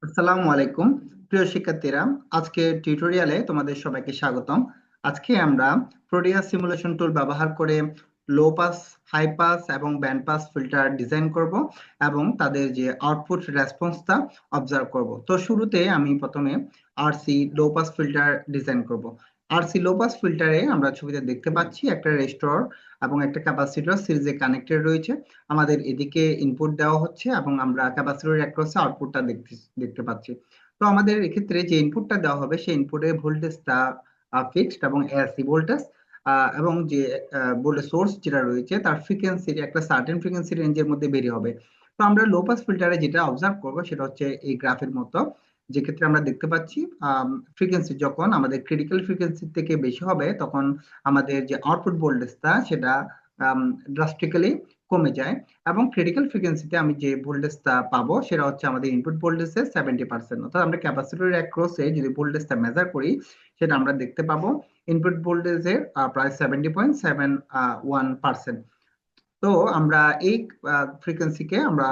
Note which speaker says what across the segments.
Speaker 1: আসসালামু আলাইকুম প্রিয় শিক্ষার্থীরা। আজকে টিউটোরিয়ালে তোমাদের সবাইকে স্বাগতম। আজকে আমরা প্রোডিয়াস সিমুলেশন টুল ব্যবহার করে লো পাস, হাই পাস এবং ব্যান্ড পাস ফিল্টার ডিজাইন করব এবং তাদের যে আউটপুট রেসপন্সটা অবজার্ভ করব। তো শুরুতে আমি প্রথমে আরসি লো পাস ফিল্টার ডিজাইন করব। আরসি লো পাস ফিল্টারে আমরা ছবিতে দেখতে পাচ্ছি একটা রেজিস্টর এবং একটা ক্যাপাসিটর সিরিজে কানেক্টেড রয়েছে। আমাদের এদিকে ইনপুট দেওয়া হচ্ছে এবং আমরা ক্যাপাসিটরের অ্যাক্রসে আউটপুটটা দেখতে দেখতে পাচ্ছি। তো আমাদের এক্ষেত্রে যে ইনপুটটা দেওয়া হবে সেই ইনপুটের ভোল্টেজটা ফিক্সড এবং এসি ভোল্টেজ, এবং যে ভোল্টেজ সোর্স যেটা রয়েছে তার ফ্রিকোয়েন্সি একটা সার্টেন ফ্রিকোয়েন্সি রেঞ্জের মধ্যে বেরিয়ে হবে। তো আমরা লো পাস ফিল্টারে যেটা অবজার্ভ করবো সেটা হচ্ছে এই গ্রাফের মতো, যে ক্ষেত্রে আমরা দেখতে পাচ্ছি ফ্রিকোয়েন্সি যখন আমাদের ক্রিটিক্যাল ফ্রিকোয়েন্সি থেকে বেশি হবে তখন আমাদের যে আউটপুট ভোল্টেজটা সেটা ড্রাস্টিক্যালি কমে যায়, এবং ক্রিটিক্যাল ফ্রিকোয়েন্সিতে আমি যে ভোল্টেজটা পাবো সেটা হচ্ছে আমাদের ইনপুট ভোল্টেজের 70%। অর্থাৎ আমরা ক্যাপাসিটরের অ্যাক্রসে যদি ভোল্টেজটা মেজার করি সেটা আমরা দেখতে পাবো ইনপুট ভোল্টেজের প্রায় 70.71%। তো আমরা এই ফ্রিকোয়েন্সিকে আমরা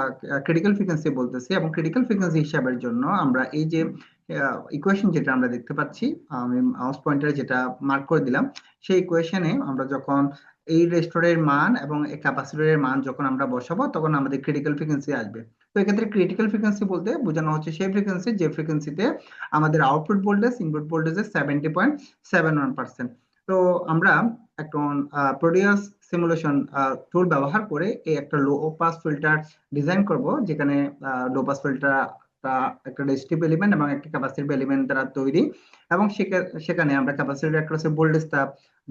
Speaker 1: ক্রিটিক্যাল ফ্রিকোয়েন্সি বলতেছি, এবং ক্রিটিক্যাল ফ্রিকোয়েন্সি হিসাবের জন্য আমরা এই যে ইকুয়েশন যেটা আমরা দেখতে পাচ্ছি, আমি মাউস পয়েন্টারে যেটা মার্ক করে দিলাম, সেই ইকুয়েশনে আমরা যখন এই রেজিস্টরের মান এবং এই ক্যাপাসিটরের মান যখন আমরা বসাবো তখন আমাদের ক্রিটিক্যাল ফ্রিকোয়েন্সি আসবে। তো এক্ষেত্রে ক্রিটিক্যাল ফ্রিকোয়েন্সি বলতে বোঝানো হচ্ছে সেই ফ্রিকোয়েন্সি যে ফ্রিকোয়েন্সিতে আমাদের আউটপুট ভোল্টেজ ইনপুট ভোল্টেজের 70.71%। তো আমরা এখন প্রোডিয়াস সিমুলেশন টুল ব্যবহার করে এই একটা লো পাস ফিল্টার ডিজাইন করব, যেখানে লো পাস ফিল্টার একটা রেজিস্টিভ এলিমেন্ট এবং একটা ক্যাপাসিটিভ এলিমেন্ট দ্বারা তৈরি, এবং সেখানে আমরা ক্যাপাসিটিভ অ্যাক্রসের ভোল্টেজটা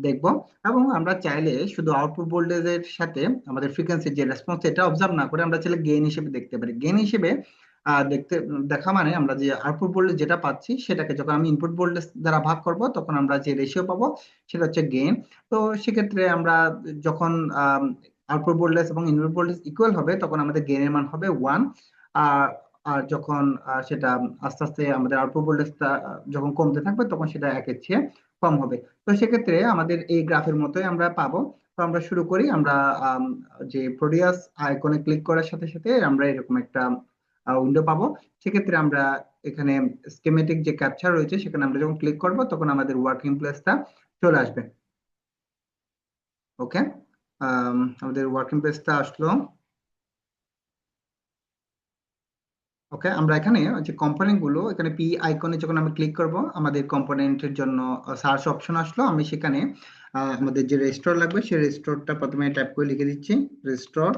Speaker 1: দেখব। এবং আমরা চাইলে শুধু আউটপুট ভোল্টেজের সাথে আমাদের ফ্রিকোয়েন্সির যে রেসপন্স এটা অবজার্ভ না করে আমরা চাইলে গেইন হিসেবে দেখতে পারি। গেইন হিসেবে দেখা মানে আমরা যে আউটপুট ভোল্টেজ যেটা পাচ্ছি সেটাকে যখন আমি ইনপুট ভোল্টেজ দ্বারা ভাগ করব তখন আমরা যে রেশিও পাবো সেটা হচ্ছে গেইন। তো সেক্ষেত্রে আমরা যখন আউটপুট ভোল্টেজ এবং ইনপুট ভোল্টেজ ইকুয়াল হবে তখন আমাদের গেইনের মান হবে 1। আর আর যখন সেটা আস্তে আস্তে আমাদের আউটপুট ভোল্টেজটা যখন কমতে থাকবে তখন সেটা একের চেয়ে কম হবে। তো সেক্ষেত্রে আমাদের এই গ্রাফের মতোই আমরা পাবো। তো আমরা শুরু করি। আমরা আম, যে প্রোডিয়াস আইকনে ক্লিক করার সাথে সাথে আমরা এরকম একটা উইন্ডো পাবো। সেক্ষেত্রে আমরা এখানে স্কিমেটিক যে ক্যাপচার রয়েছে সেখানে আমরা যখন ক্লিক করব তখন আমাদের ওয়ার্কিং প্লেসটা চলে আসবে। ওকে, আমাদের ওয়ার্কিং প্লেসটা আসলো। ওকে, আমরা এখানে যে কম্পোনেন্ট গুলো এখানে পি আইকনে যখন আমি ক্লিক করব আমাদের কম্পোনেন্টের জন্য সার্চ অপশন আসলো। আমি সেখানে আমাদের যে রেজিস্টর লাগবে সেই রেজিস্টরটা প্রথমে টাইপ করে লিখে দিচ্ছি, রেজিস্টর।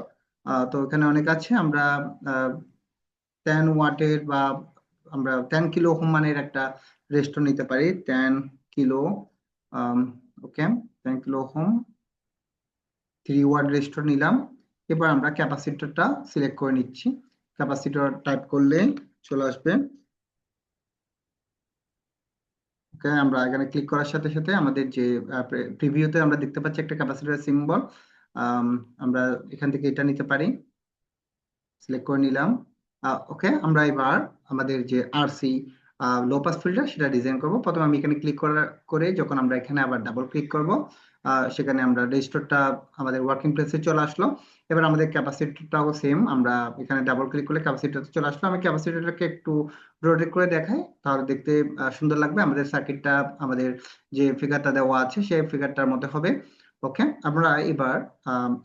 Speaker 1: তো এখানে অনেক আছে, আমরা 10 ওয়াটের বা আমরা 10 কিলো ওহম মানের একটা রেজিস্টর নিতে পারি। 10 কিলো, ওকে, 10 কিলো ওহম 3 ওয়াট রেজিস্টর নিলাম। এবার আমরা ক্যাপাসিটরটা সিলেক্ট করে নিচ্ছি। ক্যাপাসিটর টাইপ করলে চলে আসবে। ওকে, আমরা এখানে ক্লিক করার সাথে সাথে আমাদের যে প্রিভিউতে আমরা দেখতে পাচ্ছি একটা ক্যাপাসিটর সিম্বল। আমরা এখান থেকে এটা নিতে পারি, সিলেক্ট করে নিলাম। ওকে, আমরা এবার আমাদের যে আরসি লো পাস ফিল্টার সেটা ডিজাইন করব। প্রথমে আমি এখানে ক্লিক করে যখন আমরা এখানে আবার ডাবল ক্লিক করব সেখানে আমরা রেজিস্টারটা আমাদের ওয়ার্কিং প্লেসে চলে আসলো। এবার আমাদের ক্যাপাসিটরটাও সেম, আমরা এখানে ডাবল ক্লিক করলে ক্যাপাসিটরটা চলে আসলো। আমি ক্যাপাসিটরটাকে একটু রোটেট করে দেখাই, তাহলে দেখতে সুন্দর লাগবে। আমাদের সার্কিটটা আমাদের যে ফিগারটা দেওয়া আছে সেই ফিগারটার মধ্যে হবে। ওকে, আমরা এবার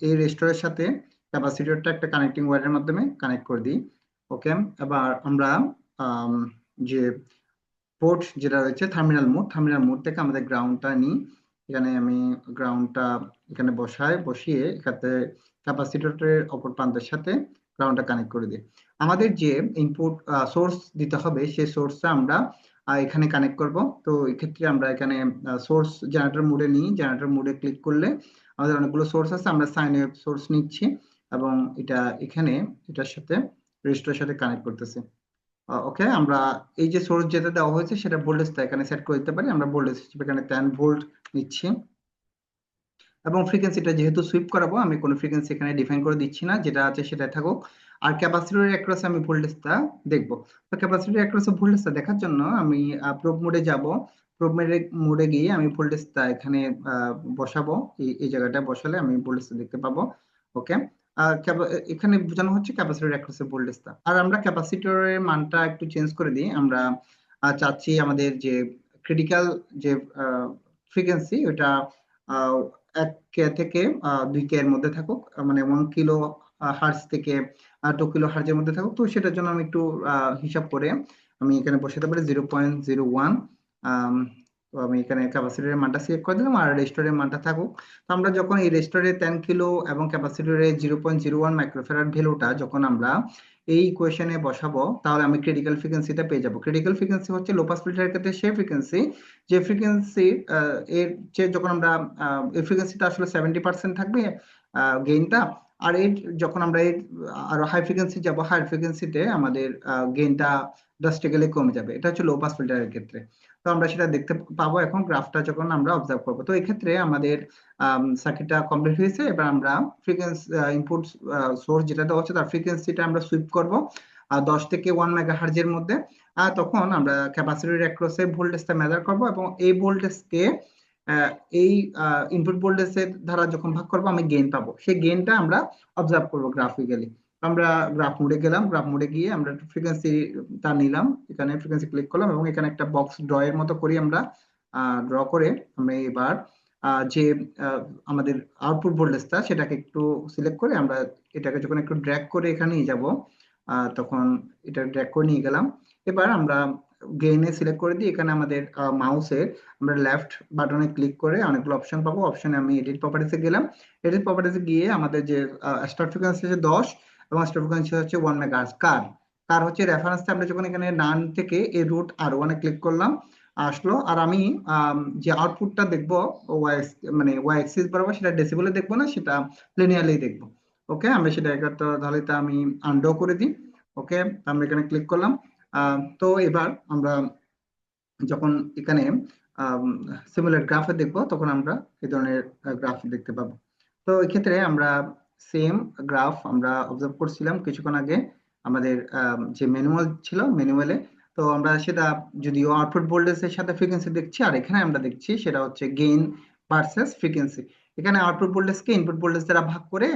Speaker 1: এই রেজিস্টারের সাথে ক্যাপাসিটরটা একটা কানেক্টিং ওয়্যারের মাধ্যমে কানেক্ট করে দিই। ওকে, এবার আমরা আম, যে পোর্ট যেটা রয়েছে টার্মিনাল মোড থেকে আমাদের গ্রাউন্ডটা নিই। এখানে আমি গ্রাউন্ডটা এখানে বসিয়ে এখানে ক্যাপাসিটরের অপর প্রান্তের সাথে গ্রাউন্ডটা কানেক্ট করে দিই। আমাদের যে ইনপুট সোর্স দিতে হবে সেই সোর্সটা আমরা এখানে কানেক্ট করব। তো এক্ষেত্রে আমরা এখানে সোর্স জেনারেটর মোডে নিই। জেনারেটর মোডে ক্লিক করলে আমাদের অনেকগুলো সোর্স আছে, আমরা সাইন ওয়েভ সোর্স নিচ্ছি এবং এটা এখানে এটার সাথে রেজিস্টারের সাথে কানেক্ট করতেছি। ওকে, আমরা এই যে সোর্স যেটা দেওয়া হয়েছে সেটা ভোল্টেজটা এখানে সেট করে দিতে পারি। আমরা ভোল্টেজ হিসেবে এখানে 10 ভোল্ট নিচ্ছি, এবং ফ্রিকোয়েন্সিটা যেহেতু সুইপ করাবো আমি কোনো ফ্রিকোয়েন্সি এখানে ডিফাইন করে দিচ্ছি না, যেটা আছে সেটা থাকুক। আর ক্যাপাসিটরের অ্যাক্রসে আমি ভোল্টেজটা দেখবো। তো ক্যাপাসিটরের অ্যাক্রসে ভোল্টেজটা দেখার জন্য আমি প্রোব মোডে যাব। প্রোব মোডে গিয়ে আমি ভোল্টেজটা এখানে বসাবো। এই জায়গাটা বসালে আমি ভোল্টেজটা দেখতে পাবো। ওকে, এখানে বোঝানো হচ্ছে ক্যাপাসিটর অ্যাক্রসের ভোল্টেজটা। আর আমরা ক্যাপাসিটরের মানটা একটু চেঞ্জ করে দিই। আমরা চাচ্ছি আমাদের যে ক্রিটিক্যাল যে ফ্রিকোয়েন্সি ওটা আহ, 1K থেকে 2K এর মধ্যে থাকুক, মানে 1 কিলো হার্টজ থেকে 2 কিলো হার্টজের মধ্যে থাকুক। তো সেটার জন্য আমি একটু হিসাব করে আমি এখানে বসাতে পারি 0.01। তো আমি এখানে ক্যাপাসিটরের মানটা সিলেক্ট করে দিলাম আর রেজিস্টরের মানটা থাকুক। তো আমরা যখন এই রেজিস্টরের 10 কিলো এবং ক্যাপাসিটরের 0.01 মাইক্রোফ্যারাড ভ্যালুটা যখন আমরা এই ইকুয়েশনে বসাবো, তাহলে আমি ক্রিটিক্যাল ফ্রিকোয়েন্সিটা পেয়ে যাবো। ক্রিটিক্যাল ফ্রিকোয়েন্সি হচ্ছে লো পাস ফিল্টারের ক্ষেত্রে সেই ফ্রিকোয়েন্সি যে ফ্রিকোয়েন্সি এর যে যখন আমরা এই ফ্রিকোয়েন্সিটা আসলে 70% থাকবে গেইনটা। আর এর যখন আমরা এর আরো হাই ফ্রিকোয়েন্সি যাব, হাই ফ্রিকোয়েন্সিতে আমাদের গেইনটা ড্রাস্টিক্যালি কমে যাবে। এটা হচ্ছে লো পাস ফিল্টারের ক্ষেত্রে। তো আমরা সেটা দেখতে পাবো এখন গ্রাফটা যখন আমরা অবজার্ভ করবো। তো এক্ষেত্রে আমাদের সার্কিটটা কমপ্লিট হয়েছে। এবার আমরা ফ্রিকোয়েন্সি ইনপুট সোর্স যেটা দেওয়া হচ্ছে তার ফ্রিকোয়েন্সিটা আমরা সুইপ করব 10 থেকে 1 মেগাহার্জের মধ্যে। আর তখন আমরা ক্যাপাসিটর অ্যাক্রসে ভোল্টেজটা মেজার করব এবং এই ভোল্টেজকে আহ, এই ইনপুট ভোল্টেজের দ্বারা যখন ভাগ করবো আমি গেইন পাবো। সেই গেইনটা আমরা অবজার্ভ করবো গ্রাফিক্যালি। আমরা গ্রাফ মোডে গেলাম, গ্রাফ মোডে গিয়ে আমরা ফ্রিকোয়েন্সি তা নিলাম, এখানে ফ্রিকোয়েন্সি ক্লিক করলাম এবং এখানে একটা বক্স ড্র এর মতো করি আমরা। ড্র করে আমরা এবার যে আহ, আমাদের আউটপুট ভোল্টেজটা সেটাকে একটু সিলেক্ট করে আমরা এটাকে যখন একটু ড্র্যাগ করে এখানে নিয়ে যাব, তখন এটা ড্র্যাগ করে নিয়ে গেলাম। এবার আমরা গেইনে সিলেক্ট করে দিই। এখানে আমাদের মাউসের আমরা লেফট বাটনে ক্লিক করে অনেকগুলো অপশন পাবো। অপশনে আমি এডিট প্রপার্টিসে গেলাম। এডিট প্রপার্টিসে গিয়ে আমাদের যে স্টার্ট ফ্রিকোয়েন্সি হচ্ছে 10 এবং স্টার্ট ফ্রিকোয়েন্সি হচ্ছে 1 মেগাহার্টজ। কার কার হচ্ছে রেফারেন্সটা আমরা যখন এখানে নান থেকে এই রুট আর ওয়ানে ক্লিক করলাম আসলো। আর আমি যে আউটপুটটা দেখবো ওয়াই মানে ওয়াই এক্সিস বরাবর, সেটা ডেসিবেলে দেখবো না, সেটা লিনিয়ারলি দেখবো। ওকে, আমি সেটা একটা তাহলে তা আমি আনডো করে দিই। ওকে, আমরা এখানে ক্লিক করলাম। তো এবার আমরা যখন এখানে সিমুলেট গ্রাফে দেখবো তখন আমরা এই ধরনের গ্রাফ দেখতে পাবো। তো এক্ষেত্রে আমরা সেম গ্রাফ আমরা অবজার্ভ করছিলাম কিছুক্ষণ আগে আমাদের যে ম্যানুয়াল ছিল ম্যানুয়ালে। তো আমরা সেটা যদিও আউটপুট ভোল্টেজের সাথে ফ্রিকোয়েন্সি দেখছি, আর এখানে আমরা দেখছি সেটা হচ্ছে গেইন ভার্সেস ফ্রিকোয়েন্সি। এখানে আউটপুট ভোল্টেজকে ইনপুট ভোল্টেজ দ্বারা ভাগ করে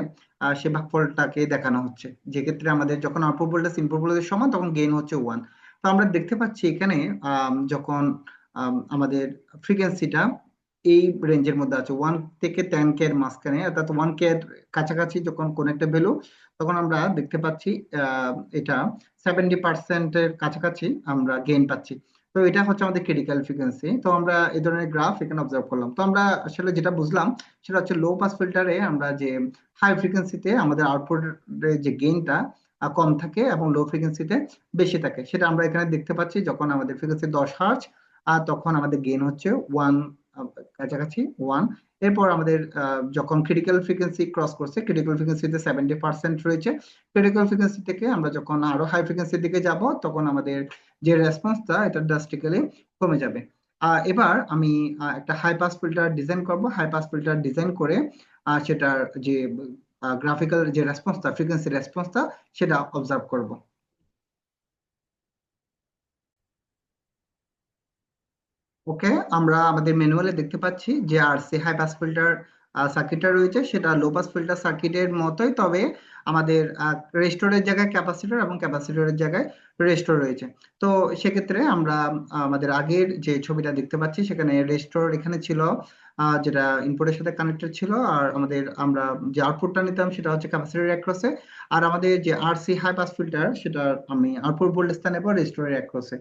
Speaker 1: সে ভাগফলটাকে দেখানো হচ্ছে। যে ক্ষেত্রে আমাদের যখন আউটপুট ভোল্টেজ ইনপুট ভোল্টেজের সমান তখন গেইন হচ্ছে 1। তো আমরা দেখতে পাচ্ছি এখানে যখন আমাদের ফ্রিকোয়েন্সিটা এই রেঞ্জের মধ্যে আছে 1 থেকে 10K এর মাঝখানে, অর্থাৎ 1K এর কাছাকাছি যখন কোন একটা ভ্যালু, তখন আমরা দেখতে পাচ্ছি এটা 70% এর কাছাকাছি আমরা গেইন পাচ্ছি। তো এটা হচ্ছে আমাদের ক্রিটিক্যাল ফ্রিকোয়েন্সি। তো আমরা এই ধরনের গ্রাফ এখানে অবজার্ভ করলাম। তো আমরা আসলে যেটা বুঝলাম সেটা হচ্ছে লো পাস ফিল্টারে আমরা যে হাই ফ্রিকোয়েন্সিতে আমাদের আউটপুটের যে গেইনটা কম থাকে এবং লো ফ্রিকোয়েন্সিতে বেশি থাকে, সেটা আমরা এখানে দেখতে পাচ্ছি। যখন আমাদের ফ্রিকোয়েন্সি 10 হার্জ আর তখন আমাদের গেইন হচ্ছে 1, কাছাকাছি 1। এরপর আমাদের যখন ক্রিটিক্যাল ফ্রিকোয়েন্সি ক্রস করছে, ক্রিটিক্যাল ফ্রিকোয়েন্সিতে 70% রয়েছে। ক্রিটিক্যাল ফ্রিকোয়েন্সি থেকে আমরা যখন আরো হাই ফ্রিকোয়েন্সির দিকে যাব তখন আমাদের যে রেসপন্সটা এটা ড্রাস্টিক্যালি কমে যাবে। এবার আমি একটা হাই পাস ফিল্টার ডিজাইন করব। হাই পাস ফিল্টার ডিজাইন করে সেটার যে গ্রাফিক্যাল যে রেসপন্সটা, ফ্রিকোয়েন্সি রেসপন্সটা, সেটা অবজার্ভ করব। ওকে, আমরা আমাদের ম্যানুয়ালে দেখতে পাচ্ছি যে আরসি হাই পাস ফিল্টার সার্কিটটা রয়েছে সেটা লো পাস ফিল্টার সার্কিটের মতোই, তবে আমাদের রেস্টোরের জায়গায় ক্যাপাসিটর এবং ক্যাপাসিটরের জায়গায় রেস্টোর রয়েছে। তো সেক্ষেত্রে আমরা আমাদের আগের যে ছবিটা দেখতে পাচ্ছি সেখানে রেস্টোর এখানে ছিল, যেটা ইনপুটের সাথে কানেক্টেড ছিল। আর আমাদের আমরা যে আউটপুটটা নিতাম সেটা হচ্ছে ক্যাপাসিটরের অ্যাক্রসে। আর আমাদের যে আরসি হাই পাস ফিল্টার সেটা আমি আউটপুট ভোল্টেজটা নেব রেস্টোরের অ্যাক্রসে।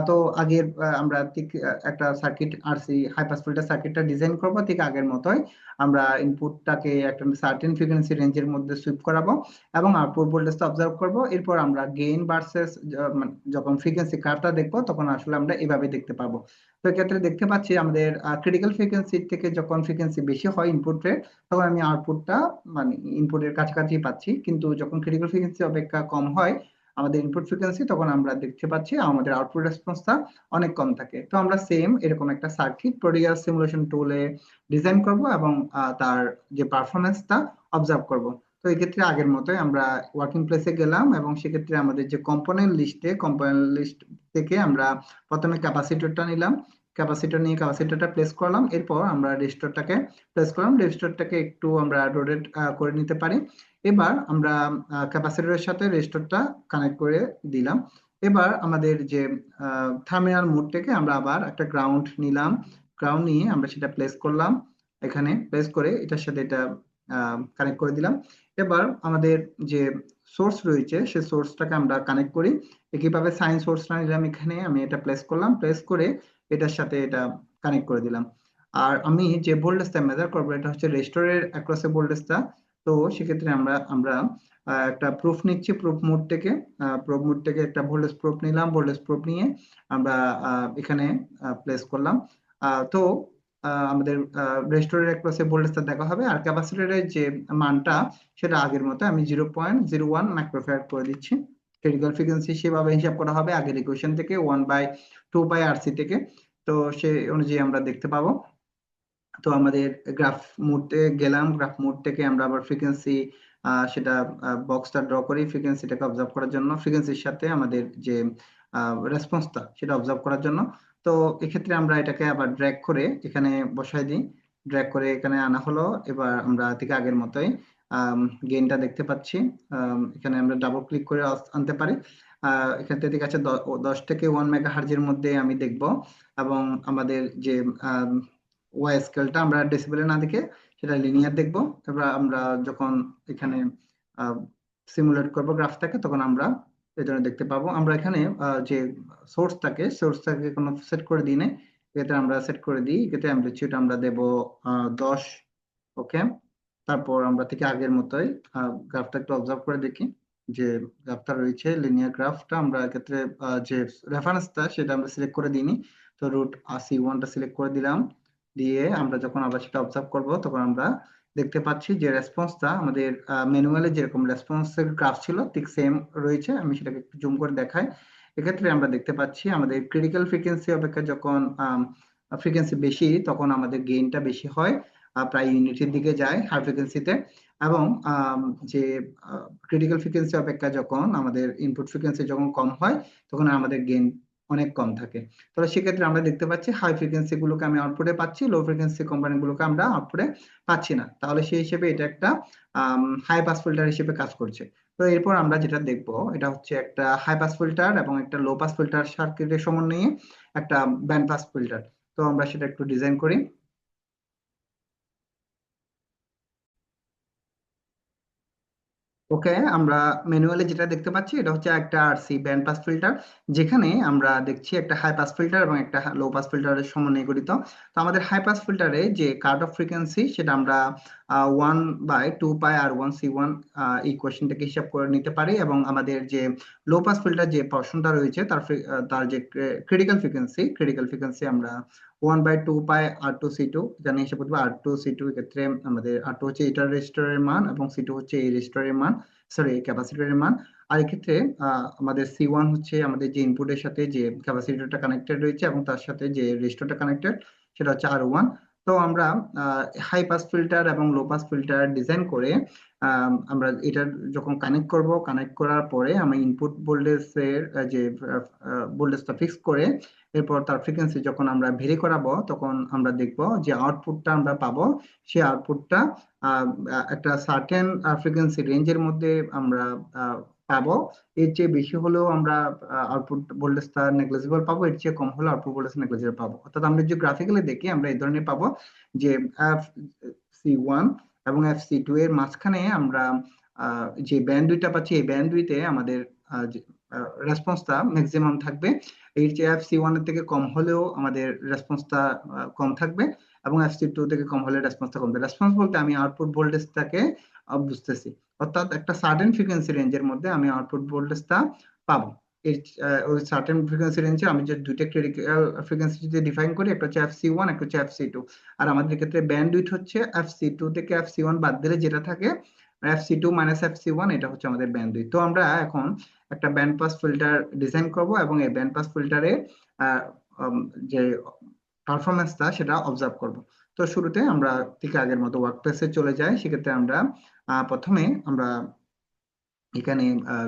Speaker 1: তো আগের আমরা ঠিক একটা circuit RC high pass filter সার্কিটটা ডিজাইন করব ঠিক আগের মতোই। আমরা ইনপুটটাকে একটা সার্টেন ফ্রিকোয়েন্সি রেঞ্জের মধ্যে সুইপ করাবো এবং আউটপুট ভোল্টেজটা অবজার্ভ করব। এরপর আমরা গেইন ভার্সেস যখন ফ্রিকোয়েন্সি কার্ভটা দেখবো তখন আসলে আমরা এভাবে দেখতে পাবো। তো এক্ষেত্রে দেখতে পাচ্ছি আমাদের ক্রিটিক্যাল ফ্রিকোয়েন্সি থেকে যখন ফ্রিকোয়েন্সি বেশি হয় ইনপুটের, তখন আমি আউটপুটটা মানে ইনপুটের কাছাকাছি পাচ্ছি। কিন্তু যখন ক্রিটিক্যাল ফ্রিকোয়েন্সি অপেক্ষা কম হয় আমাদের ইনপুট ফ্রিকোয়েন্সি, তখন আমরা দেখতে পাচ্ছি আমাদের আউটপুট রেসপন্সটা অনেক কম থাকে। তো আমরা সেম এরকম একটা সার্কিট প্রোডিয়াস সিমুলেশন টুলে ডিজাইন করব এবং তার যে পারফরমেন্সটা অবজার্ভ করব। তো এক্ষেত্রে আগের মতোই আমরা ওয়ার্কিং প্লেসে গেলাম এবং সেক্ষেত্রে আমাদের যে কম্পোনেন্ট লিস্ট থেকে আমরা প্রথমে ক্যাপাসিটরটা নিলাম। ক্যাপাসিটর নিয়ে ক্যাপাসিটরটা প্লেস করলাম। এরপর আমরা রেজিস্টরটাকে প্লেস করলাম। রেজিস্টরটাকে একটু আমরা রোটেট করে নিতে পারি। এবার আমরা ক্যাপাসিটরের সাথে রেজিস্টরটা কানেক্ট করে দিলাম। এবার আমাদের যে টার্মিনাল মোড থেকে আমরা আবার একটা গ্রাউন্ড নিলাম, গ্রাউন্ড নিয়ে আমরা সেটা প্লেস করলাম, এখানে প্লেস করে এটার সাথে এটা কানেক্ট করে দিলাম। এবার আমাদের যে সোর্স রয়েছে সেই সোর্সটাকে আমরা কানেক্ট করি। একইভাবে সাইন সোর্সটা নিলাম, এখানে আমি এটা প্লেস করলাম, প্লেস করে এটার সাথে এটা কানেক্ট করে দিলাম। আর আমি যে ভোল্টেজটা মেজার করবো এটা হচ্ছে রেজিস্টরের অ্যাক্রসে ভোল্টেজটা। তো সেক্ষেত্রে আমরা আমরা একটা প্রুফ নিচ্ছি, প্রুফ মোড থেকে একটা ভোল্টেজ প্রুফ নিলাম, ভোল্টেজ প্রুফ নিয়ে আমরা এখানে প্লেস করলাম। তো আমাদের রেজিস্টরের অ্যাক্রসে ভোল্টেজটা দেখা হবে। আর ক্যাপাসিটরের যে মানটা সেটা আগের মতো আমি 0.01 মাইক্রোফ্যারাড করে দিচ্ছি। ক্রিটিক্যাল ফ্রিকোয়েন্সি সেভাবে হিসাব করা হবে আগের ইকুয়েশন থেকে, 1/2 π RC থেকে। তো সেই অনুযায়ী আমরা দেখতে পাবো। তো আমাদের গ্রাফ মোডে গেলাম, গ্রাফ মোড থেকে আমরা আবার ফ্রিকোয়েন্সি সেটা বক্সটা ড্র করি ফ্রিকোয়েন্সিটাকে অবজার্ভ করার জন্য, ফ্রিকোয়েন্সির সাথে আমাদের যে রেসপন্সটা সেটা অবজার্ভ করার জন্য। তো এক্ষেত্রে আমরা এটাকে আবার ড্র্যাগ করে এখানে বসাই দিই, ড্র্যাগ করে এখানে আনা হলো। এবার আমরা ঠিক আগের মতোই গেইনটা দেখতে পাচ্ছি। এখানে আমরা ডাবল ক্লিক করে আনতে পারি। এখান থেকে ঠিক আছে 10 থেকে 1 মেগাহার্জের মধ্যে আমি দেখব। এবং আমাদের যে ওয়াই স্কেলটা আমরা ডেসিবেলে না দেখে সেটা লিনিয়ার দেখব। এবার আমরা যখন এখানে সিমুলেট করব গ্রাফটাকে তখন আমরা এই ধরনের দেখতে পাবো। আমরা এখানে যে সোর্সটাকে কোনো সেট করে দিই নাই, এতে আমরা সেট করে দিই, এতে অ্যামপ্লিটিউড আমরা দেব 10। ওকে, তারপর আমরা থেকে আগের মতোই গ্রাফটা একটু অবজার্ভ করে দেখি যে গ্রাফটা রয়েছে লিনিয়ার গ্রাফটা। আমরা এক্ষেত্রে যে রেফারেন্সটা সেটা আমরা সিলেক্ট করে দিইনি, তো √C1টা সিলেক্ট করে দিলাম। দিয়ে আমরা যখন আবার সেটা অবজার্ভ করব তখন আমরা দেখতে পাচ্ছি যে রেসপন্সটা আমাদের ম্যানুয়ালে যেরকম রেসপন্সের গ্রাফ ছিল ঠিক সেম রয়েছে। আমি সেটাকে একটু জুম করে দেখাই। এক্ষেত্রে আমরা দেখতে পাচ্ছি আমাদের ক্রিটিক্যাল ফ্রিকোয়েন্সি অপেক্ষা যখন ফ্রিকোয়েন্সি বেশি তখন আমাদের গেইনটা বেশি হয়, প্রায় ইউনিটির দিকে যায় হাই ফ্রিকোয়েন্সিতে। এবং যে ক্রিটিক্যাল ফ্রিকোয়েন্সি অপেক্ষা যখন আমাদের ইনপুট ফ্রিকোয়েন্সি যখন কম হয় তখন আমাদের গেইন অনেক কম থাকে। তাহলে সেক্ষেত্রে আমরা দেখতে পাচ্ছি হাই ফ্রিকোয়েন্সি গুলোকে আমি আউটপুটে পাচ্ছি, লো ফ্রিকোয়েন্সি কোম্পানি গুলোকে আমরা আউটপুটে পাচ্ছি না। তাহলে সেই হিসেবে এটা একটা হাই পাস ফিল্টার হিসেবে কাজ করছে। তো এরপর আমরা যেটা দেখবো এটা হচ্ছে একটা হাই পাস ফিল্টার এবং একটা লো পাস ফিল্টার সার্কিটের সমন্বয়ে একটা ব্যান্ড পাস ফিল্টার। তো আমরা সেটা একটু ডিজাইন করি। ওকে, আমরা ম্যানুয়ালি যেটা দেখতে পাচ্ছি এটা হচ্ছে একটা আরসি ব্যান্ড পাস ফিল্টার, যেখানে আমরা দেখছি একটা হাই পাস ফিল্টার এবং একটা লো পাস ফিল্টারের সমন্বয়ে গঠিত। তো আমাদের হাই পাস ফিল্টারে যে কাট অফ ফ্রিকোয়েন্সি সেটা আমরা 1/2 π R1C1 ইকুয়েশনটাকে হিসাব করে নিতে পারি। এবং আমাদের যে লো পাস ফিল্টার যে পোর্শনটা রয়েছে তার যে ক্রিটিক্যাল ফ্রিকোয়েন্সি আমরা 1/2 π R2C2 জানি হিসাব করতে পারি। R2C2 ক্ষেত্রে আমাদের R2 হচ্ছে এটার রেজিস্টরের মান এবং C2 হচ্ছে এই রেজিস্টরের মান, সরি ক্যাপাসিটরের মান। আর এক্ষেত্রে আমাদের C1 হচ্ছে আমাদের যে ইনপুটের সাথে যে ক্যাপাসিটরটা কানেক্টেড রয়েছে এবং তার সাথে যে রেজিস্টরটা কানেক্টেড সেটা হচ্ছে R1। তো আমরা হাই পাস ফিল্টার এবং লো পাস ফিল্টার ডিজাইন করে আমরা এটা যখন কানেক্ট করব, কানেক্ট করার পরে আমি ইনপুট ভোল্টেজের যে ভোল্টেজটা ফিক্স করে এরপর তার ফ্রিকোয়েন্সি যখন আমরা ভেরি করাবো তখন আমরা দেখব যে আউটপুটটা আমরা পাবো, সেই আউটপুটটা একটা সার্টেন ফ্রিকোয়েন্সি রেঞ্জের মধ্যে আমরা পাবো। এর চেয়ে বেশি হলেও আমরা আউটপুট ভোল্টেজটা নেগলিজিবল পাবো, এর চেয়ে কম হলে আউটপুট ভোল্টেজ নেগলিজিবল পাবো। অর্থাৎ আমরা যদি গ্রাফিক্যালি দেখি আমরা এই ধরনের পাবো যে FC1 এবং FC2 এর মাঝখানে আমরা যে ব্যান্ড দুইটা পাচ্ছি এই ব্যান্ড দুইতে আমাদের রেসপন্সটা ম্যাক্সিমাম থাকবে। এর চেয়ে FC1 এর থেকে কম হলেও আমাদের রেসপন্সটা কম থাকবে এবং FC2 থেকে কম হলে রেসপন্সটা কমবে। রেসপন্স বলতে আমি আউটপুট ভোল্টেজটাকে বুঝতেছি, অর্থাৎ একটা সার্টেন ফ্রিকোয়েন্সি রেঞ্জের মধ্যে আমি আউটপুট ভোল্টেজটা পাবো। এর ওই সার্টেন ফ্রিকোয়েন্সি রেঞ্জে আমি যে দুইটা ক্রিটিক্যাল ফ্রিকোয়েন্সি যদি ডিফাইন করি, একটা হচ্ছে FC1 একটা হচ্ছে FC2। আর আমাদের ক্ষেত্রে ব্যান্ডউইথ হচ্ছে FC2 থেকে FC1 বাদ দিলে যেটা থাকে FC2 মাইনাস FC1, এটা হচ্ছে আমাদের ব্যান্ডউইথ। তো আমরা এখন একটা ব্যান্ড পাস ফিল্টার ডিজাইন করব এবং এই ব্যান্ড পাস ফিল্টারে যে পারফরমেন্সটা সেটা অবজার্ভ করব। তো শুরুতে আমরা ঠিক আগের মতো ওয়ার্ক প্লেসে চলে যাই। সেক্ষেত্রে আমরা প্রথমে আমরা এখানে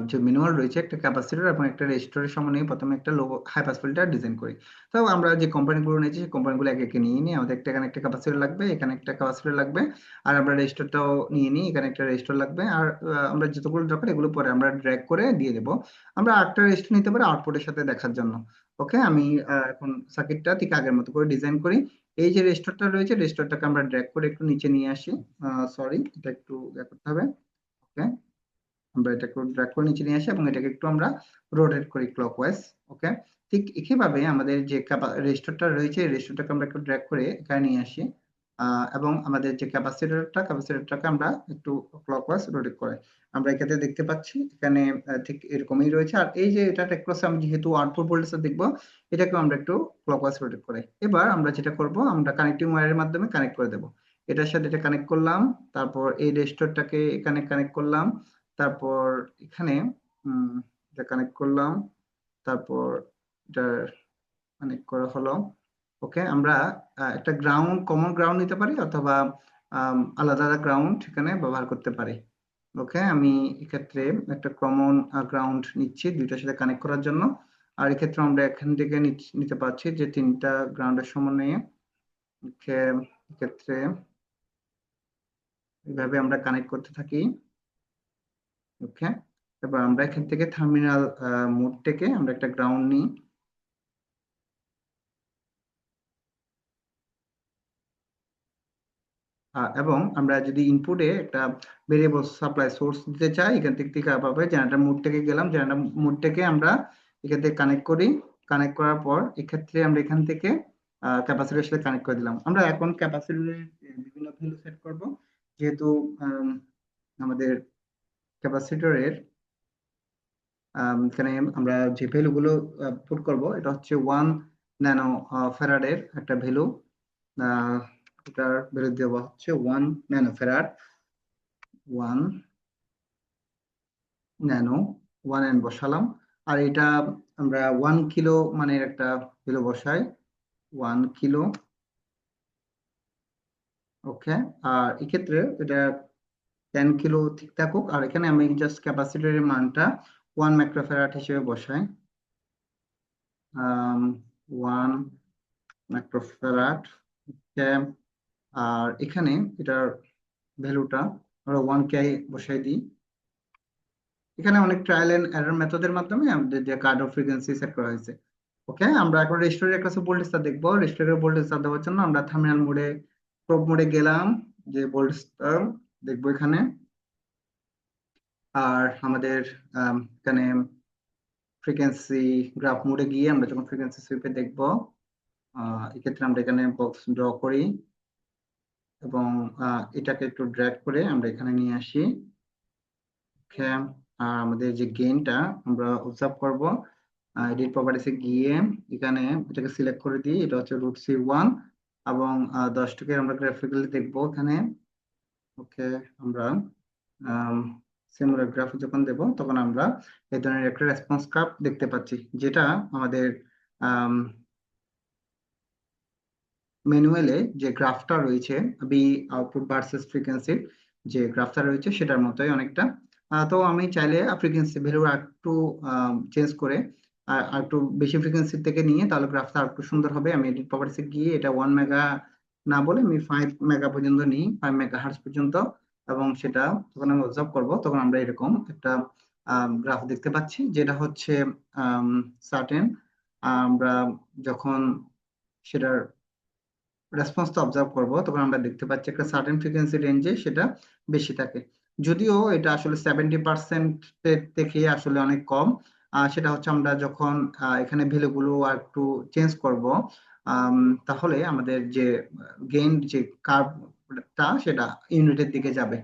Speaker 1: যে ম্যানুয়াল রয়েছে একটা ক্যাপাসিটর এবং একটা রেজিস্টরের সমন্বয়ে প্রথমে একটা low high pass filter design করি। তো আমরা যে কোম্পানিগুলো নিয়েছি সেই কোম্পানিগুলো একে একে নিয়ে নিই। আমাদের এখানে একটা ক্যাপাসিটর লাগবে, এখানে একটা ক্যাপাসিটর লাগবে, আর আমরা রেজিস্টরটাও নিয়ে নিই, এখানে একটা রেজিস্টর লাগবে। আর আমরা যতগুলো দরকার এগুলো পরে আমরা ড্র্যাগ করে দিয়ে দেবো। আমরা একটা রেজিস্টর নিতে পারি আউটপুটের সাথে দেখার জন্য। ওকে, আমি এখন সার্কিটটা ঠিক আগের মতো করে ডিজাইন করি। এই যে রেজিস্টরটা রয়েছে, রেজিস্টরটাকে আমরা ড্র্যাগ করে একটু নিচে নিয়ে আসি। সরি, এটা একটু করতে হবে। ওকে, আমরা এটাকে ড্র্যাগ করে নিচে নিয়ে আসি এবং এটাকে একটু আমরা রোটেট করি ক্লকওয়াইজ। ওকে, ঠিক একইভাবে আমাদের যে রেজিস্টরটা রয়েছে রেজিস্টরটাকে আমরা একটু ড্র্যাগ করে এখানে নিয়ে আসি। এবং আমাদের যে ক্যাপাসিটরটাকে আমরা একটু ক্লকওয়াইজ রোটেট করে আমরা এখানে দেখতে পাচ্ছি এখানে ঠিক এরকমই রয়েছে। আর এই যে এটা ক্রসে আমি যেহেতু আউটপুট ভোল্টেজ দেখবো, এটাকে আমরা একটু ক্লকওয়াইজ রোটেট করে এবার আমরা যেটা করব, আমরা কানেক্টিং ওয়্যারের মাধ্যমে কানেক্ট করে দেব। এটার সাথে এটা কানেক্ট করলাম, তারপর এই রেজিস্টরটাকে এখানে কানেক্ট করলাম, তারপর এখানে এটা কানেক্ট করলাম, তারপর এটা কানেক্ট করা হলো। ওকে, আমরা একটা গ্রাউন্ড, কমন গ্রাউন্ড নিতে পারি অথবা আলাদা আলাদা গ্রাউন্ড এখানে ব্যবহার করতে পারি। ওকে, আমি এক্ষেত্রে একটা কমন গ্রাউন্ড নিচ্ছি দুইটার সাথে কানেক্ট করার জন্য। আর এক্ষেত্রে আমরা এখান থেকে নিতে পারছি যে তিনটা গ্রাউন্ডের সমন্বয়ে। ওকে, এক্ষেত্রে এইভাবে আমরা কানেক্ট করতে থাকি। ওকে, এবার আমরা এখান থেকে টার্মিনাল মোড থেকে আমরা একটা গ্রাউন্ড নিই। এবং আমরা যদি ইনপুটে একটা ভেরিয়েবল সাপ্লাই সোর্স দিতে চাই, এখান থেকে পাবে জেনারেটর মোড থেকে গেলাম, জেনারেটর মোড থেকে আমরা এখান থেকে কানেক্ট করি। কানেক্ট করার পর এক্ষেত্রে আমরা এখান থেকে ক্যাপাসিটরের সাথে কানেক্ট করে দিলাম। আমরা এখন ক্যাপাসিটরের বিভিন্ন ভ্যালু সেট করব, যেহেতু আমাদের ক্যাপাসিটরের এখানে আমরা যে ভ্যালুগুলো পুট করব এটা হচ্ছে 1 ন্যানো ফ্যারাডের একটা ভ্যালু। এটার ভ্যালু দেওয়া হচ্ছে 1 ন্যানো ফ্যারাড, 1 ন্যানো, 1 n বসালাম। আর এটা আমরা 1 কিলো মানের একটা ভ্যালু বসাই, 1 কিলো। ওকে, আর এক্ষেত্রে এটা 10 কিলো ঠিক থাকুক। আর এখানে আমি জাস্ট ক্যাপাসিটরের মানটা 1 মাইক্রোফ্যারাড হিসেবে বসাই, 1 মাইক্রোফ্যারাড। আর এখানে এটার ভ্যালুটা আমরা 1K বসাই দিই। এখানে অনেক ট্রায়াল এন্ড এরর মেথডের মাধ্যমে আমাদের যে কাট অফ ফ্রিকোয়েন্সি সেট করা হয়েছে। ওকে, আমরা এখন রেজিস্টরের একটা ভোল্টেজটা দেখবো। রেজিস্টরের ভোল্টেজটা দেওয়ার জন্য আমরা টার্মিনাল মোডে, প্রোব মোডে গেলাম, যে ভোল্টেজটা দেখবো এখানে। আর আমাদের এখানে ফ্রিকোয়েন্সি গ্রাফ মোডে গিয়ে আমরা যখন ফ্রিকোয়েন্সি সুইপে দেখবো, এক্ষেত্রে আমরা এখানে বক্স ড্র করি এবং এটাকে একটু ড্র্যাগ করে আমরা এখানে নিয়ে আসি। ওকে, আর আমাদের যে গেইনটা আমরা অবজার্ভ করব, এডিট প্রপার্টিসে গিয়ে এখানে এটাকে সিলেক্ট করে দিই, এটা হচ্ছে √C1 এবং 10 আমরা গ্রাফিক্যালি দেখবো এখানে। ওকে, আমরা সিমুলেট গ্রাফ যখন দেব তখন আমরা এই ধরনের একটা রেসপন্স কার্ভ দেখতে পাচ্ছি, যেটা আমাদের ম্যানুয়ালে যে গ্রাফটা রয়েছে, বি আউটপুট ভার্সেস ফ্রিকোয়েন্সির যে গ্রাফটা রয়েছে সেটার মতোই অনেকটা। তো আমি চাইলে ফ্রিকোয়েন্সি ভ্যালু একটু চেঞ্জ করে আর একটু বেশি ফ্রিকোয়েন্সি থেকে নিয়ে তাহলে গ্রাফটা আর একটু সুন্দর হবে। আমি এডিট প্রপার্টিসে গিয়ে এটা 1 মেগা না বলে আমি 5 মেগা পর্যন্ত নিই, 5 মেগা হার্টজ পর্যন্ত। এবং সেটা যখন আমি অবজার্ভ করবো তখন আমরা এরকম একটা গ্রাফ দেখতে পাচ্ছি, যেটা হচ্ছে সার্টেন। আমরা যখন সেটার রেসপন্সটা অবজার্ভ করব তখন আমরা দেখতে পাচ্ছি একটা সার্টেন ফ্রিকোয়েন্সি রেঞ্জে সেটা বেশি থাকে। যদিও এটা আসলে 70% থেকে আসলে অনেক কম। সেটা হচ্ছে আমরা যখন এখানে ভ্যালুগুলো আর একটু চেঞ্জ করব, তাহলে আমাদের যে গেইন যে কার্ভটা সেটা ইউনিটের দিকে যাবে।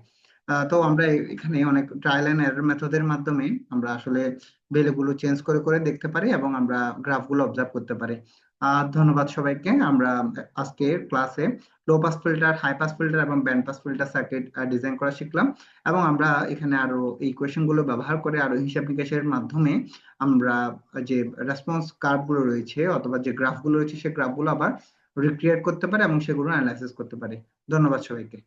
Speaker 1: তো আমরা এখানে অনেক ট্রায়াল এন্ড এরর মেথডের মাধ্যমে আমরা আসলে ভ্যালুগুলো চেঞ্জ করে করে দেখতে পারি এবং আমরা গ্রাফগুলো অবজার্ভ করতে পারি। ধন্যবাদ সবাইকে। আমরা আজকের ক্লাসে low pass filter, high pass filter এবং band pass filter circuit design করা শিখলাম। এবং আমরা এখানে আরো এই কোয়েশ্চেন গুলো ব্যবহার করে আরো হিসাব নিকাশের মাধ্যমে আমরা যে রেসপন্স কার্ভ গুলো রয়েছে অথবা যে গ্রাফ গুলো রয়েছে সেই গ্রাফ গুলো আবার রিক্রিয়েট করতে পারি এবং সেগুলো অ্যানালাইসিস করতে পারি। ধন্যবাদ সবাইকে।